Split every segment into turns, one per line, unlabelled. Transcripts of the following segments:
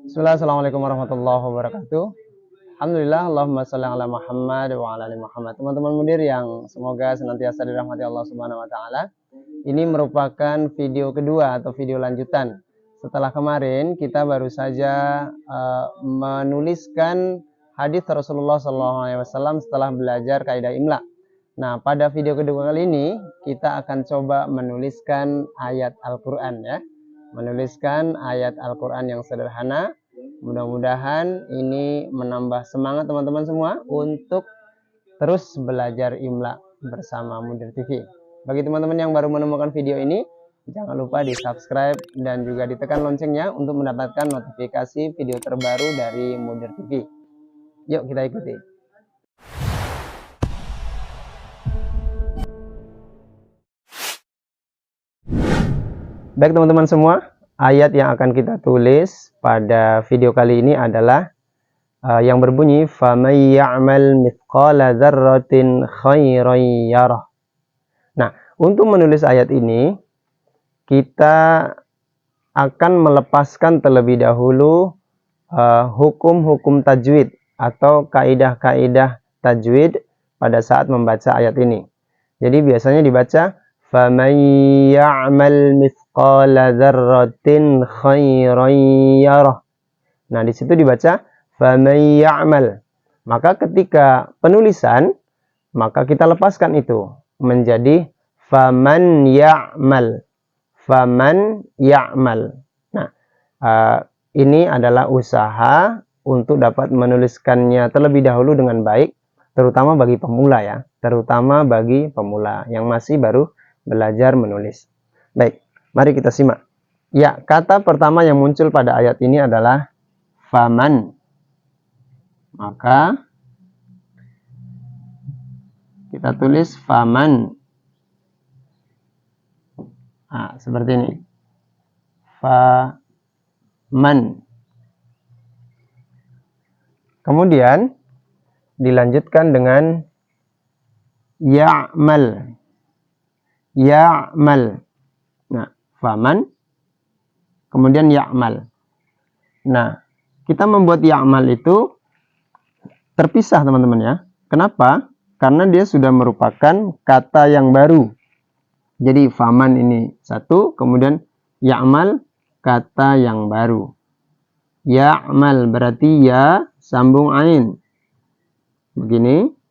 Bismillah, assalamualaikum warahmatullahi wabarakatuh. Alhamdulillah, Allahumma sholli ala Muhammad wa ala ali Muhammad. Teman-teman mudir yang semoga senantiasa dirahmati Allah Subhanahu wa taala. Ini merupakan video kedua atau video lanjutan. Setelah kemarin kita baru saja menuliskan hadis Rasulullah SAW setelah belajar kaidah imla. Nah, pada video kedua kali ini kita akan coba menuliskan ayat Al-Qur'an ya. Menuliskan ayat Al-Qur'an yang sederhana. Mudah-mudahan ini menambah semangat teman-teman semua untuk terus belajar imla bersama Mudir TV. Bagi teman-teman yang baru menemukan video ini, jangan lupa di subscribe dan juga ditekan loncengnya untuk mendapatkan notifikasi video terbaru dari Mudir TV. Yuk kita ikuti. Baik teman-teman semua, ayat yang akan kita tulis pada video kali ini adalah yang berbunyi فَمَن يَعْمَلْ مِثْقَالَ ذَرَّةٍ خَيْرًا يَرَهُ. Nah, untuk menulis ayat ini kita akan melepaskan terlebih dahulu hukum-hukum tajwid atau kaidah-kaidah tajwid pada saat membaca ayat ini. Jadi biasanya dibaca فَمَن يَعْمَلْ مِثْقَالَ ذَرَّةٍ خَيْرًا يَرَهُ. Nah, di situ dibaca فَمَن يَعْمَلْ. Maka ketika penulisan, maka kita lepaskan itu menjadi فَمَن يَعْمَلْ. فَمَن يَعْمَلْ. Nah, ini adalah usaha untuk dapat menuliskannya terlebih dahulu dengan baik, terutama bagi pemula ya, terutama bagi pemula yang masih baru belajar menulis. Baik, mari kita simak. Ya, kata pertama yang muncul pada ayat ini adalah faman. Maka kita tulis faman. Nah, seperti ini. Faman. Kemudian dilanjutkan dengan ya'mal. Ya'mal. Nah, faman kemudian ya'mal. Nah, kita membuat ya'mal itu terpisah teman-teman ya. Kenapa? Karena dia sudah merupakan kata yang baru. Jadi faman ini satu, kemudian ya'mal kata yang baru. Ya'mal berarti ya sambung ain. Begini.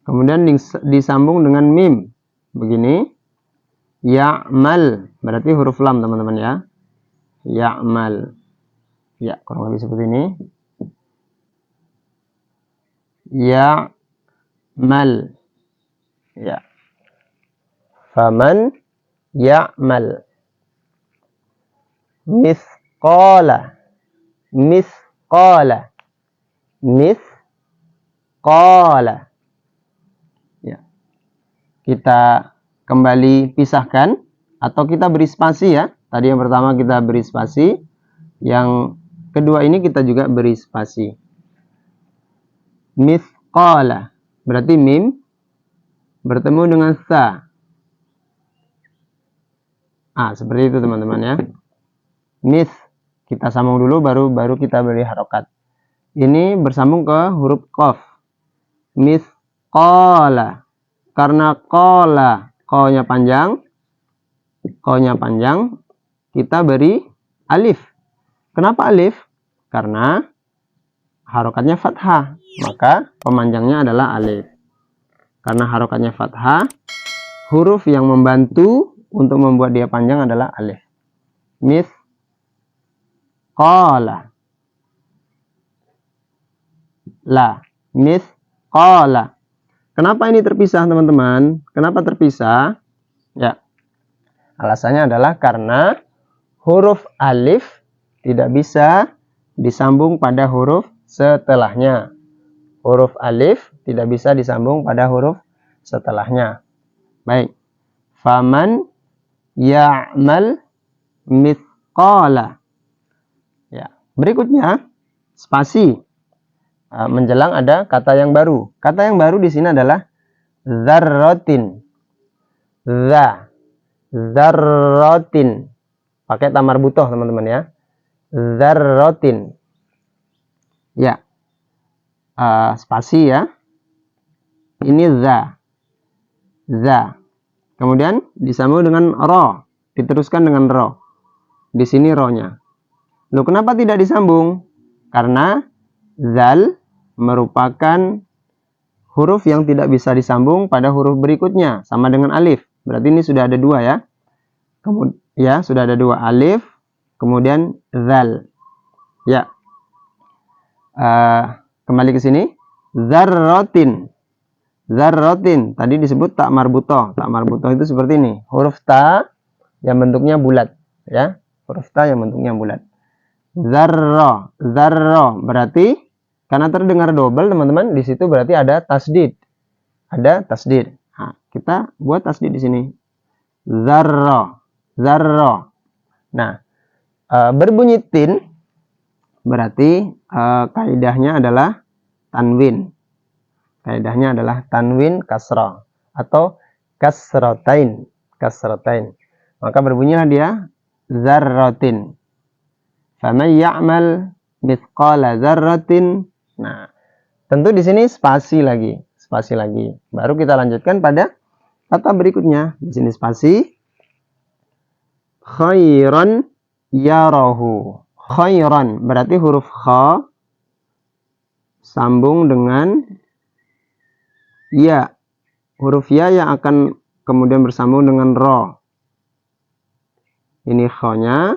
Kemudian disambung dengan mim. Begini. Ya'mal. Berarti huruf lam teman-teman ya. Ya'mal. Ya, kurang lebih seperti ini. Ya'mal. Ya. Faman ya'mal. Mithqala. Mithqala. Mithqala. Kita kembali pisahkan atau kita beri spasi ya. Tadi yang pertama kita beri spasi, yang kedua ini kita juga beri spasi. Mithqala berarti mim bertemu dengan sa. Seperti itu teman-teman ya. Mith kita sambung dulu baru kita beri harokat. Ini bersambung ke huruf qaf. Mithqala. Karena qala, qa-nya panjang, kita beri alif. Kenapa alif? Karena harokatnya fathah, maka pemanjangnya adalah alif. Karena harokatnya fathah, huruf yang membantu untuk membuat dia panjang adalah alif. Mithqala. La, mithqala. Kenapa ini terpisah teman-teman? Kenapa terpisah? Ya, alasannya adalah karena huruf alif tidak bisa disambung pada huruf setelahnya. Huruf alif tidak bisa disambung pada huruf setelahnya. Baik. Faman ya'mal mithqala. Ya, berikutnya spasi. Menjelang ada kata yang baru. Kata yang baru di sini adalah dzarratin. Dzarratin. Pakai tamar butoh teman-teman ya. dzarratin. Ya. Spasi ya. Ini za. Kemudian disambung dengan ro, diteruskan dengan ro. Di sini ro-nya. Loh, kenapa tidak disambung? Karena zal merupakan huruf yang tidak bisa disambung pada huruf berikutnya, sama dengan alif. Berarti ini sudah ada dua ya. Kemudian sudah ada dua, alif, kemudian zal. Ya. Kembali ke sini. Zarrotin. Tadi disebut tak marbutoh. Tak marbutoh itu seperti ini. Huruf ta yang bentuknya bulat. Ya. Huruf ta yang bentuknya bulat. Zarro. Berarti karena terdengar double teman-teman, di situ berarti ada tasdid. Nah, kita buat tasdid di sini. Zarro. Nah, berbunyi tin berarti kaidahnya adalah tanwin. Kasrah atau kasratain. Maka berbunyilah dia zarratin. Faman ya'mal mithqala dzarratin. Nah, tentu di sini spasi lagi. Baru kita lanjutkan pada kata berikutnya. Di sini spasi. Khairan yarahu. Khairan berarti huruf kha sambung dengan ya. Huruf ya yang akan kemudian bersambung dengan ro. Ini kha-nya.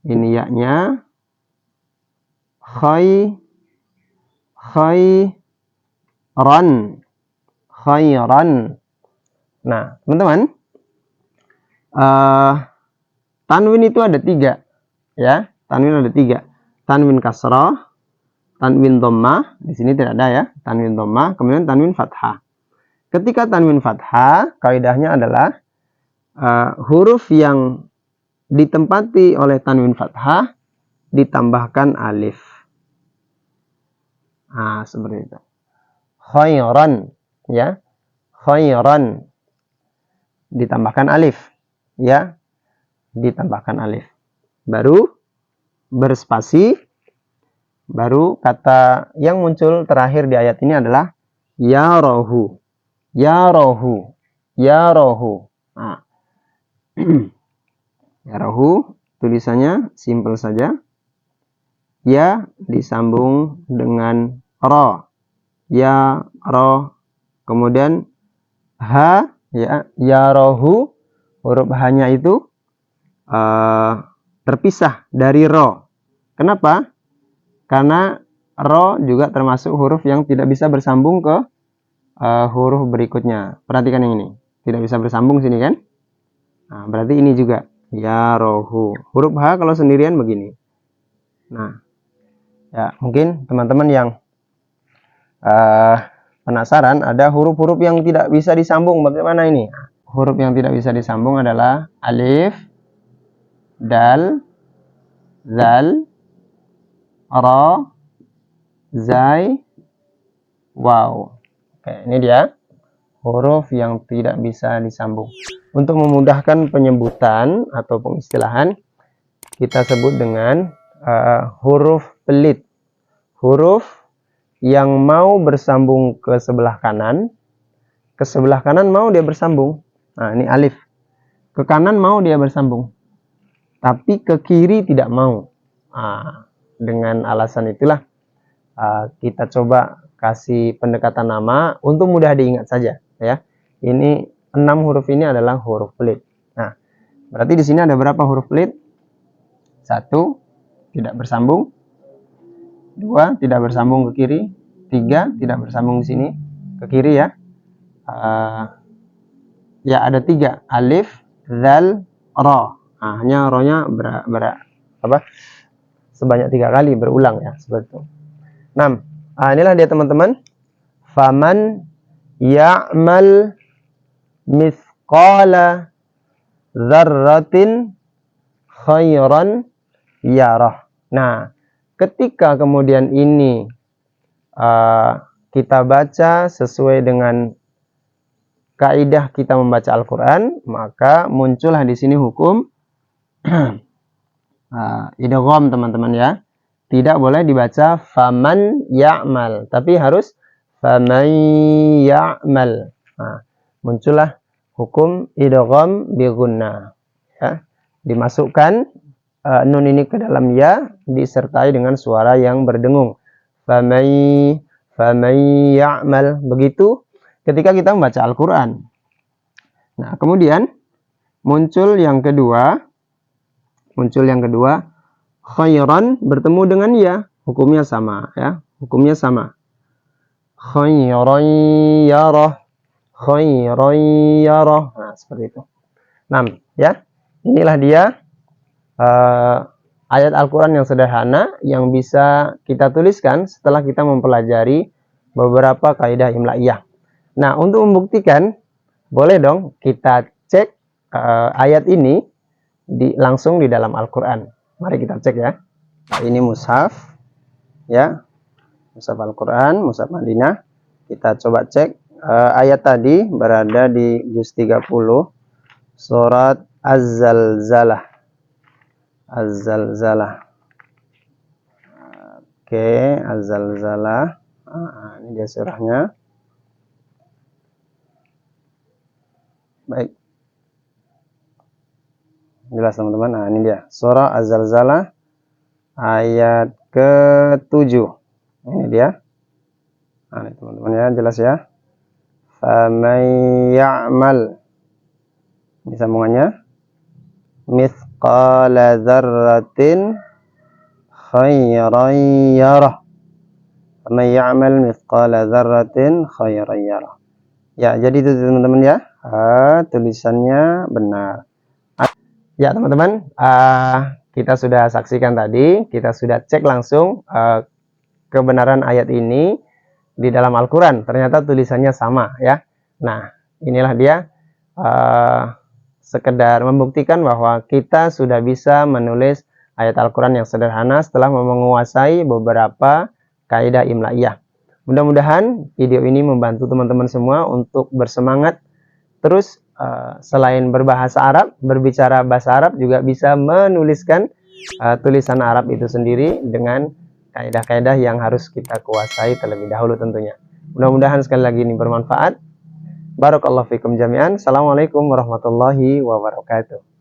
Ini ya-nya. Khairan. Nah, teman-teman, tanwin itu ada tiga. Ya, tanwin ada tiga. Tanwin kasrah, tanwin dhammah, di sini tidak ada ya, tanwin dhammah, kemudian tanwin fathah. Ketika tanwin fathah, kaidahnya adalah huruf yang ditempati oleh tanwin fathah ditambahkan alif. Nah, seperti itu. Khairan, ya. Khairan ditambahkan alif, ya. Ditambahkan alif. Baru berspasi. Baru kata yang muncul terakhir di ayat ini adalah yarahu. Nah. Yarahu tulisannya simpel saja. Ya disambung dengan ro. Ya ro. Kemudian ha, ya yarahu, huruf h-nya itu terpisah dari ro. Kenapa? Karena ro juga termasuk huruf yang tidak bisa bersambung ke huruf berikutnya. Perhatikan yang ini. Tidak bisa bersambung sini kan? Nah, berarti ini juga ya rohu. Huruf H kalau sendirian begini. Nah, ya mungkin teman-teman yang penasaran ada huruf-huruf yang tidak bisa disambung. Bagaimana ini? Huruf yang tidak bisa disambung adalah alif, dal, zal, ra, zai, waw. Oke, ini dia huruf yang tidak bisa disambung. Untuk memudahkan penyebutan atau pengistilahan, kita sebut dengan huruf pelit. Huruf yang mau bersambung ke sebelah kanan mau dia bersambung. Nah, ini alif. Ke kanan mau dia bersambung, tapi ke kiri tidak mau. Nah, dengan alasan itulah kita coba kasih pendekatan nama untuk mudah diingat saja, ya. Ini 6 huruf ini adalah huruf pelit. Nah, berarti di sini ada berapa huruf pelit? 1 tidak bersambung, 2 tidak bersambung ke kiri, 3 tidak bersambung di sini ke kiri ya. Ya ada 3, alif, zal, ro. Nah, hanya ro-nya sebanyak 3 kali berulang ya, seperti itu. 6. Inilah dia teman-teman. Faman ya'mal mithqala dzarratin khairan yarah. Nah, ketika kemudian ini kita baca sesuai dengan kaidah kita membaca Al-Quran, maka muncullah di sini hukum idgham teman-teman ya. Tidak boleh dibaca faman ya'mal, tapi harus faman ya'mal. Nah, muncullah hukum idgham bi gunnah. Ya. Dimasukkan nun ini ke dalam ya disertai dengan suara yang berdengung. Faman ya'mal. Begitu ketika kita membaca Al-Qur'an. Nah, kemudian muncul yang kedua, khairan bertemu dengan ya, hukumnya sama ya, hukumnya sama. Khairan yarah, khairan yarah. Nah, seperti itu. 6 ya. Inilah dia ayat Al-Qur'an yang sederhana yang bisa kita tuliskan setelah kita mempelajari beberapa kaidah imla'iyah. Nah, untuk membuktikan boleh dong kita cek ayat ini langsung di dalam Al-Qur'an. Mari kita cek ya. Nah, ini mushaf ya. Mushaf Al-Qur'an, mushaf Madinah. Kita coba cek ayat tadi berada di juz 30 surat Az-Zalzalah. Az-Zalzalah. Oke, Az-Zalzalah. Ini dia surahnya. Baik. Jelas teman-teman. Nah, ini dia surah Az-Zalzalah ayat ke-7. Ini dia. Nah, teman-teman ya, jelas ya. Faman ya'mal. Ini sambungannya. Mithqala dzarratin khairan yarah. Faman ya'mal mithqala dzarratin khairan yarah. Ya, jadi itu teman-teman ya. Tulisannya benar. Ya teman-teman, kita sudah saksikan tadi, kita sudah cek langsung kebenaran ayat ini di dalam Al-Quran. Ternyata tulisannya sama ya. Nah, inilah dia sekedar membuktikan bahwa kita sudah bisa menulis ayat Al-Quran yang sederhana setelah menguasai beberapa kaidah imla'iyah. Mudah-mudahan video ini membantu teman-teman semua untuk bersemangat terus. Selain berbahasa Arab, berbicara bahasa Arab juga bisa menuliskan tulisan Arab itu sendiri dengan kaidah-kaidah yang harus kita kuasai terlebih dahulu tentunya. Mudah-mudahan sekali lagi ini bermanfaat. Barakallahu fikum jami'an. Assalamualaikum warahmatullahi wabarakatuh.